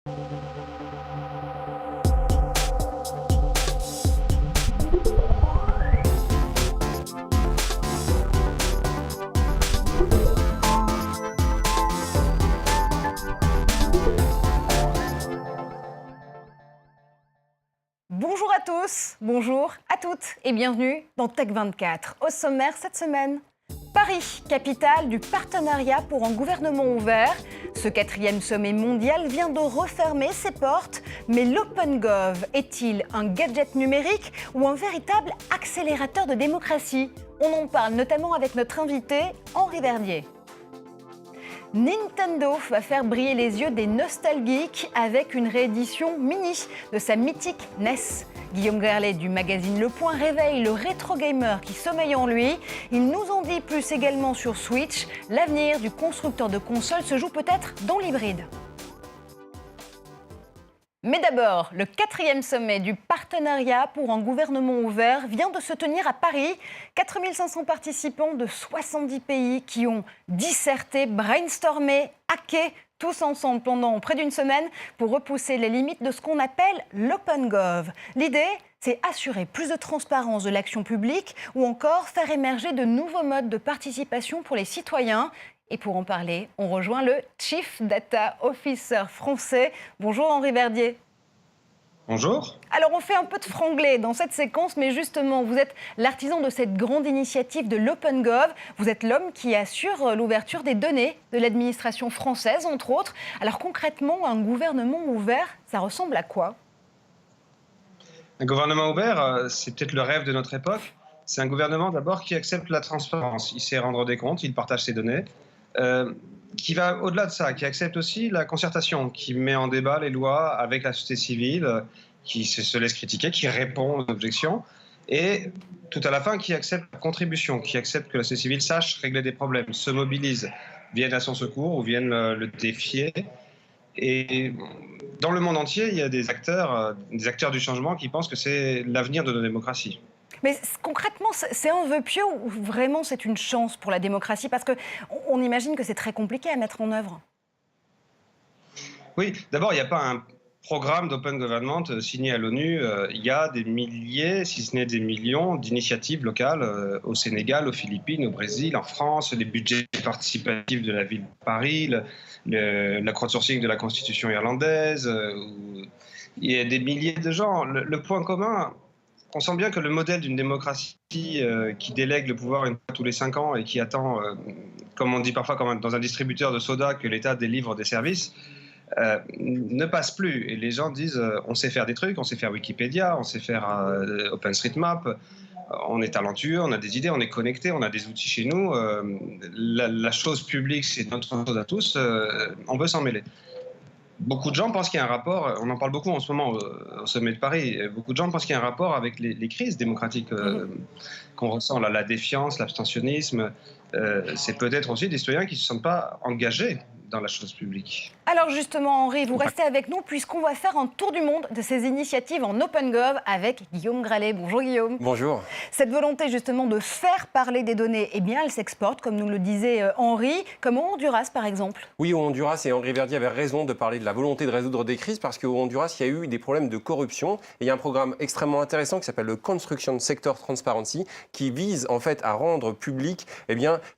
Bonjour à tous, bonjour à toutes et bienvenue dans Tech24. Au sommaire cette semaine, Paris, capitale du partenariat pour un gouvernement ouvert. Ce 4e sommet mondial vient de refermer ses portes. Mais l'OpenGov est-il un gadget numérique ou un véritable accélérateur de démocratie? On en parle notamment avec notre invité Henri Verdier. Nintendo va faire briller les yeux des nostalgiques avec une réédition mini de sa mythique NES. Guillaume Gerlet du magazine Le Point réveille le rétro gamer qui sommeille en lui. Il nous en dit plus également sur Switch. L'avenir du constructeur de consoles se joue peut-être dans l'hybride. Mais d'abord, le 4e sommet du partenariat pour un gouvernement ouvert vient de se tenir à Paris. 4500 participants de 70 pays qui ont disserté, brainstormé, hacké, tous ensemble pendant près d'une semaine pour repousser les limites de ce qu'on appelle l'OpenGov. L'idée, c'est assurer plus de transparence de l'action publique ou encore faire émerger de nouveaux modes de participation pour les citoyens. Et pour en parler, on rejoint le Chief Data Officer français. Bonjour Henri Verdier. Bonjour. Alors on fait un peu de franglais dans cette séquence, mais justement, vous êtes l'artisan de cette grande initiative de l'OpenGov. Vous êtes l'homme qui assure l'ouverture des données de l'administration française, entre autres. Alors concrètement, un gouvernement ouvert, ça ressemble à quoi? Un gouvernement ouvert, c'est peut-être le rêve de notre époque. C'est un gouvernement d'abord qui accepte la transparence. Il sait rendre des comptes, il partage ses données. Qui va au-delà de ça, qui accepte aussi la concertation, qui met en débat les lois avec la société civile, qui se laisse critiquer, qui répond aux objections, et tout à la fin, qui accepte la contribution, qui accepte que la société civile sache régler des problèmes, se mobilise, vienne à son secours ou vienne le défier. Et dans le monde entier, il y a des acteurs du changement qui pensent que c'est l'avenir de nos démocraties. Mais concrètement, c'est un vœu pieux ou vraiment c'est une chance pour la démocratie? Parce qu'on imagine que c'est très compliqué à mettre en œuvre. Oui, d'abord, il n'y a pas un programme d'Open Government signé à l'ONU. Il y a des milliers, si ce n'est des millions, d'initiatives locales au Sénégal, aux Philippines, au Brésil, en France, les budgets participatifs de la ville de Paris, la crowdsourcing de la Constitution irlandaise. Il y a des milliers de gens. Le point commun, on sent bien que le modèle d'une démocratie qui délègue le pouvoir une fois tous les 5 ans et qui attend, comme on dit parfois comme dans un distributeur de soda, que l'État délivre des services, ne passe plus. Et les gens disent on sait faire des trucs, on sait faire Wikipédia, on sait faire OpenStreetMap, on est talentueux, on a des idées, on est connecté, on a des outils chez nous. La chose publique, c'est notre chose à tous, on veut s'en mêler. Beaucoup de gens pensent qu'il y a un rapport, on en parle beaucoup en ce moment au sommet de Paris, beaucoup de gens pensent qu'il y a un rapport avec les crises démocratiques qu'on ressent, la défiance, l'abstentionnisme. C'est peut-être aussi des citoyens qui ne se sentent pas engagés dans la chose publique. Alors justement, Henri, vous restez avec nous puisqu'on va faire un tour du monde de ces initiatives en OpenGov avec Guillaume Gerlet. Bonjour Guillaume. Bonjour. Cette volonté justement de faire parler des données, eh bien, elle s'exporte, comme nous le disait Henri, comme au Honduras par exemple. Oui, au Honduras, et Henri Verdier avait raison de parler de la volonté de résoudre des crises parce qu'au Honduras, il y a eu des problèmes de corruption. Et il y a un programme extrêmement intéressant qui s'appelle le Construction Sector Transparency qui vise en fait à rendre public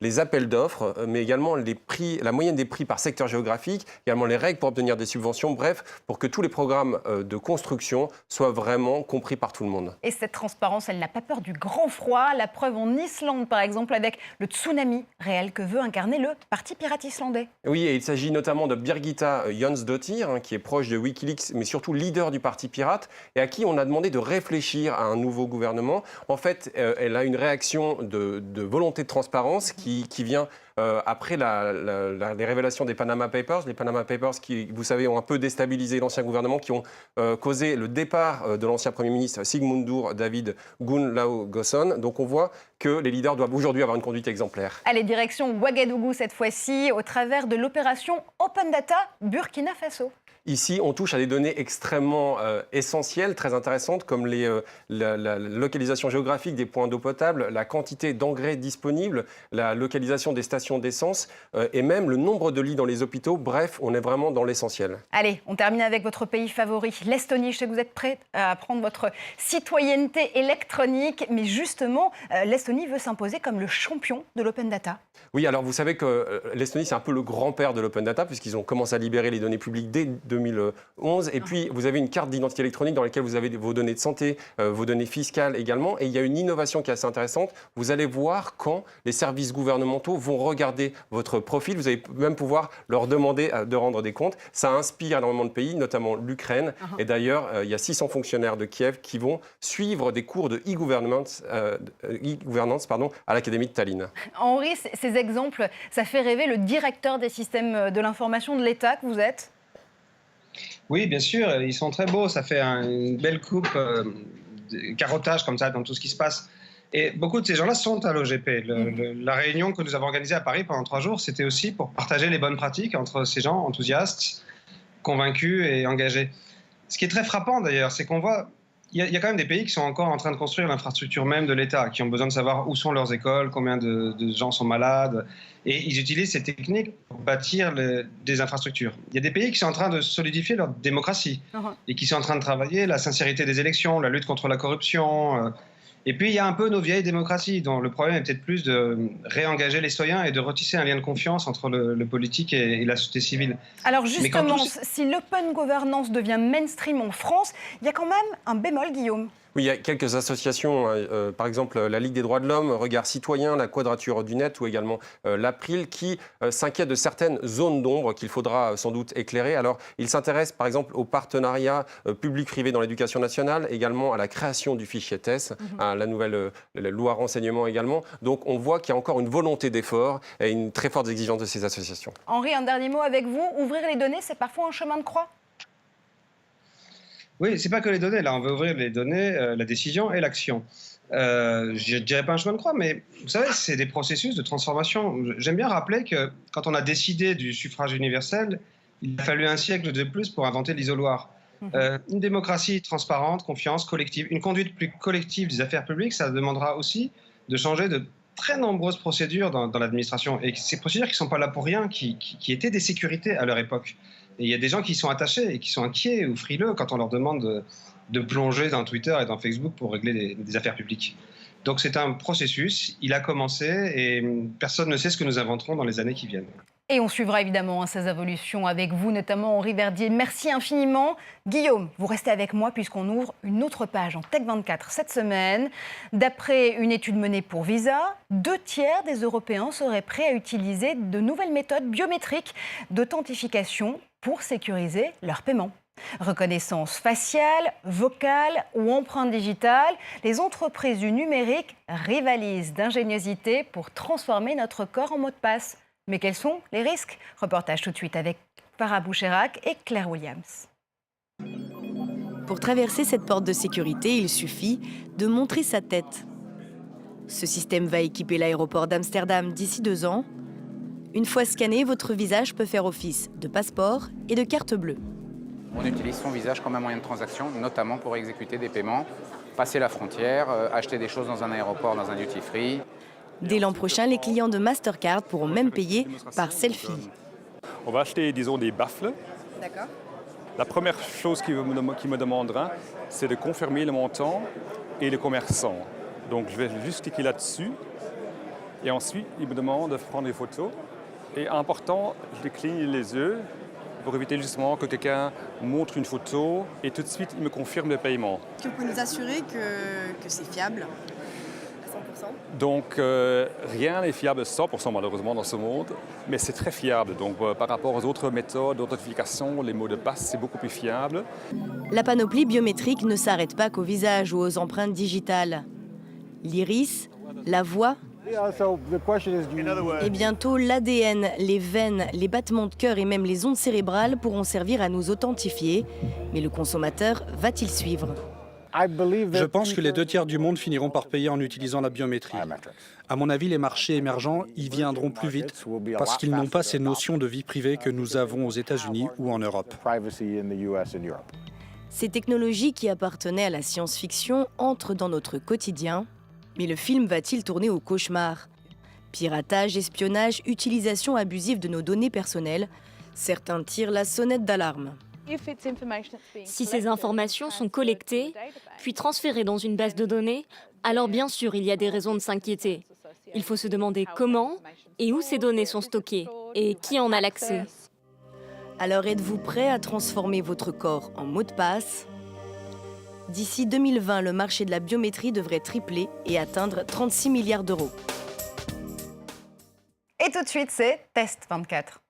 les appels d'offres, mais également les prix, la moyenne des prix par secteur géographique, également les règles pour obtenir des subventions, bref, pour que tous les programmes de construction soient vraiment compris par tout le monde. Et cette transparence, elle n'a pas peur du grand froid. La preuve en Islande, par exemple, avec le tsunami réel que veut incarner le Parti pirate islandais. Oui, et il s'agit notamment de Birgitta Jónsdóttir, qui est proche de Wikileaks, mais surtout leader du Parti pirate, et à qui on a demandé de réfléchir à un nouveau gouvernement. En fait, elle a une réaction de volonté de transparence qui vient après les révélations des Panama Papers. Les Panama Papers qui, vous savez, ont un peu déstabilisé l'ancien gouvernement, qui ont causé le départ de l'ancien Premier ministre Sigmundur David Gunnlaugsson. Donc on voit que les leaders doivent aujourd'hui avoir une conduite exemplaire. Allez, direction Ouagadougou cette fois-ci, au travers de l'opération Open Data Burkina Faso. Ici, on touche à des données extrêmement essentielles, très intéressantes, comme la localisation géographique des points d'eau potable, la quantité d'engrais disponibles, la localisation des stations d'essence et même le nombre de lits dans les hôpitaux. Bref, on est vraiment dans l'essentiel. Allez, on termine avec votre pays favori, l'Estonie. Je sais que vous êtes prêts à prendre votre citoyenneté électronique, mais justement, l'Estonie veut s'imposer comme le champion de l'open data. Oui, alors vous savez que l'Estonie, c'est un peu le grand-père de l'open data, puisqu'ils ont commencé à libérer les données publiques dès 2011. Et puis, vous avez une carte d'identité électronique dans laquelle vous avez vos données de santé, vos données fiscales également. Et il y a une innovation qui est assez intéressante. Vous allez voir quand les services gouvernementaux vont regarder votre profil. Vous allez même pouvoir leur demander de rendre des comptes. Ça inspire énormément de pays, notamment l'Ukraine. Et d'ailleurs, il y a 600 fonctionnaires de Kiev qui vont suivre des cours de e-governance à l'Académie de Tallinn. Henri, ces exemples, ça fait rêver le directeur des systèmes de l'information de l'État que vous êtes? Oui, bien sûr, ils sont très beaux. Ça fait une belle coupe de carottage comme ça dans tout ce qui se passe. Et beaucoup de ces gens-là sont à l'OGP. La réunion que nous avons organisée à Paris pendant 3 jours, c'était aussi pour partager les bonnes pratiques entre ces gens enthousiastes, convaincus et engagés. Ce qui est très frappant d'ailleurs, c'est qu'on voit... Il y a quand même des pays qui sont encore en train de construire l'infrastructure même de l'État, qui ont besoin de savoir où sont leurs écoles, combien de gens sont malades. Et ils utilisent ces techniques pour bâtir des infrastructures. Il y a des pays qui sont en train de solidifier leur démocratie et qui sont en train de travailler la sincérité des élections, la lutte contre la corruption. Et puis, il y a un peu nos vieilles démocraties, dont le problème est peut-être plus de réengager les citoyens et de retisser un lien de confiance entre le politique et la société civile. Alors justement, si l'open governance devient mainstream en France, il y a quand même un bémol, Guillaume. Oui, il y a quelques associations, par exemple la Ligue des droits de l'homme, Regard citoyen, la Quadrature du Net ou également l'April, qui s'inquiètent de certaines zones d'ombre qu'il faudra sans doute éclairer. Alors, ils s'intéressent par exemple au partenariat public-privé dans l'éducation nationale, également à la création du fichier TES, à la nouvelle loi renseignement également. Donc, on voit qu'il y a encore une volonté d'effort et une très forte exigence de ces associations. Henri, un dernier mot avec vous. Ouvrir les données, c'est parfois un chemin de croix? Oui, c'est pas que les données. Là, on veut ouvrir les données, la décision et l'action. Je ne dirais pas un chemin de croix, mais vous savez, c'est des processus de transformation. J'aime bien rappeler que quand on a décidé du suffrage universel, il a fallu un siècle de plus pour inventer l'isoloir. Une démocratie transparente, confiance, collective, une conduite plus collective des affaires publiques, ça demandera aussi de changer de très nombreuses procédures dans l'administration. Et ces procédures qui ne sont pas là pour rien, qui étaient des sécurités à leur époque. Et il y a des gens qui sont attachés et qui sont inquiets ou frileux quand on leur demande de plonger dans Twitter et dans Facebook pour régler des affaires publiques. Donc c'est un processus, il a commencé et personne ne sait ce que nous inventerons dans les années qui viennent. Et on suivra évidemment ces évolutions avec vous, notamment Henri Verdier. Merci infiniment. Guillaume, vous restez avec moi puisqu'on ouvre une autre page en Tech24 cette semaine. D'après une étude menée pour Visa, 2/3 des Européens seraient prêts à utiliser de nouvelles méthodes biométriques d'authentification pour sécuriser leurs paiements. Reconnaissance faciale, vocale ou empreinte digitale, les entreprises du numérique rivalisent d'ingéniosité pour transformer notre corps en mot de passe. Mais quels sont les risques? Reportage tout de suite avec Farah Boucherac et Claire Williams. Pour traverser cette porte de sécurité, il suffit de montrer sa tête. Ce système va équiper l'aéroport d'Amsterdam d'ici 2 ans. Une fois scanné, votre visage peut faire office de passeport et de carte bleue. On utilise son visage comme un moyen de transaction, notamment pour exécuter des paiements, passer la frontière, acheter des choses dans un aéroport, dans un duty-free. Dès l'an prochain, les clients de Mastercard pourront même payer par selfie. On va acheter, disons, des baffles. D'accord. La première chose qu'il me demandera, c'est de confirmer le montant et le commerçant. Donc je vais juste cliquer là-dessus. Et ensuite, il me demande de prendre des photos. Et important, je cligne les yeux pour éviter justement que quelqu'un montre une photo et tout de suite, il me confirme le paiement. Est-ce que vous pouvez nous assurer que c'est fiable à 100%? Donc, rien n'est fiable à 100% malheureusement dans ce monde, mais c'est très fiable. Donc, par rapport aux autres méthodes d'authentification, les mots de passe, c'est beaucoup plus fiable. La panoplie biométrique ne s'arrête pas qu'au visage ou aux empreintes digitales. L'iris, la voix et bientôt l'ADN, les veines, les battements de cœur et même les ondes cérébrales pourront servir à nous authentifier. Mais le consommateur va-t-il suivre ? Je pense que les 2 tiers du monde finiront par payer en utilisant la biométrie. À mon avis, les marchés émergents y viendront plus vite parce qu'ils n'ont pas ces notions de vie privée que nous avons aux États-Unis ou en Europe. Ces technologies qui appartenaient à la science-fiction entrent dans notre quotidien. Mais le film va-t-il tourner au cauchemar? Piratage, espionnage, utilisation abusive de nos données personnelles, certains tirent la sonnette d'alarme. Si ces informations sont collectées, puis transférées dans une base de données, alors bien sûr il y a des raisons de s'inquiéter. Il faut se demander comment et où ces données sont stockées et qui en a l'accès. Alors êtes-vous prêt à transformer votre corps en mot de passe? D'ici 2020, le marché de la biométrie devrait tripler et atteindre 36 milliards d'euros. Et tout de suite, c'est Test 24.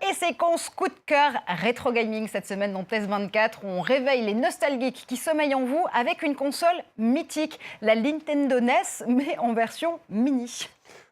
Et séquence coup de cœur rétro gaming cette semaine dans Test 24. On réveille les nostalgiques qui sommeillent en vous avec une console mythique, la Nintendo NES, mais en version mini.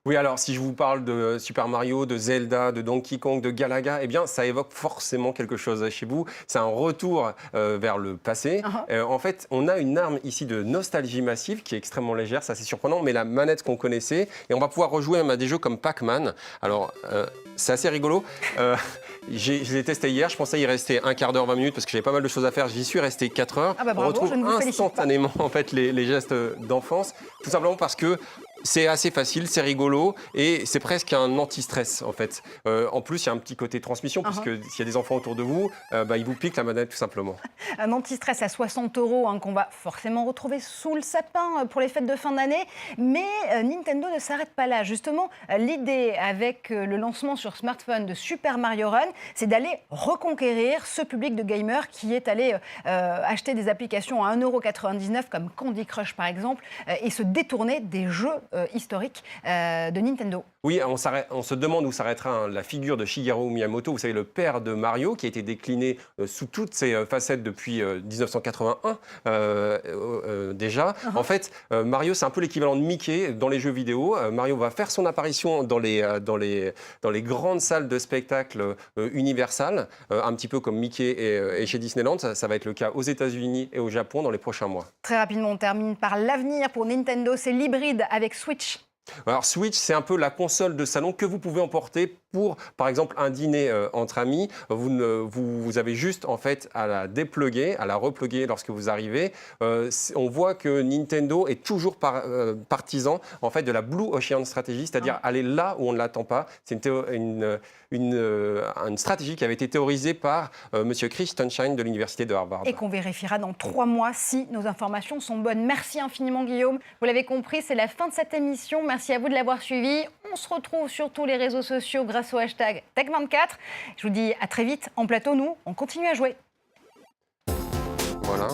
Oui, alors si je vous parle de Super Mario, de Zelda, de Donkey Kong, de Galaga, eh bien ça évoque forcément quelque chose chez vous. C'est un retour vers le passé. En fait, on a une arme ici de nostalgie massive qui est extrêmement légère, ça c'est surprenant, mais la manette qu'on connaissait, et on va pouvoir rejouer même à des jeux comme Pac-Man. Alors, c'est assez rigolo. Je l'ai testé hier, je pensais y rester un quart d'heure, 20 minutes, parce que j'avais pas mal de choses à faire. J'y suis resté 4 heures. Ah bah bravo, on retrouve je ne vous félicite pas. instantanément en fait, les gestes d'enfance, tout simplement parce que c'est assez facile, c'est rigolo et c'est presque un anti-stress en fait. En plus, il y a un petit côté transmission puisque s'il y a des enfants autour de vous, ils vous piquent la manette tout simplement. Un anti-stress à 60 € qu'on va forcément retrouver sous le sapin pour les fêtes de fin d'année. Mais Nintendo ne s'arrête pas là. Justement, l'idée avec le lancement sur smartphone de Super Mario Run, c'est d'aller reconquérir ce public de gamers qui est allé acheter des applications à 1,99 € comme Candy Crush par exemple et se détourner des jeux historique de Nintendo. Oui, on se demande où s'arrêtera la figure de Shigeru Miyamoto, vous savez, le père de Mario, qui a été décliné sous toutes ses facettes depuis 1981 déjà. En fait, Mario, c'est un peu l'équivalent de Mickey dans les jeux vidéo. Mario va faire son apparition dans les grandes salles de spectacle Universal, un petit peu comme Mickey et chez Disneyland. Ça va être le cas aux États-Unis et au Japon dans les prochains mois. Très rapidement, on termine par l'avenir pour Nintendo. C'est l'hybride avec Switch. Alors Switch, c'est un peu la console de salon que vous pouvez emporter pour, par exemple, un dîner entre amis. Vous avez juste en fait à la dépluguer, à la repluguer lorsque vous arrivez. On voit que Nintendo est toujours partisan en fait de la Blue Ocean Strategy, c'est-à-dire aller là où on ne l'attend pas. C'est une stratégie qui avait été théorisée par Monsieur Chris Sunshine de l'université de Harvard. Et qu'on vérifiera dans 3 mois si nos informations sont bonnes. Merci infiniment Guillaume. Vous l'avez compris, c'est la fin de cette émission. Merci à vous de l'avoir suivi. On se retrouve sur tous les réseaux sociaux grâce au hashtag Tech24. Je vous dis à très vite en plateau. Nous, on continue à jouer. Voilà.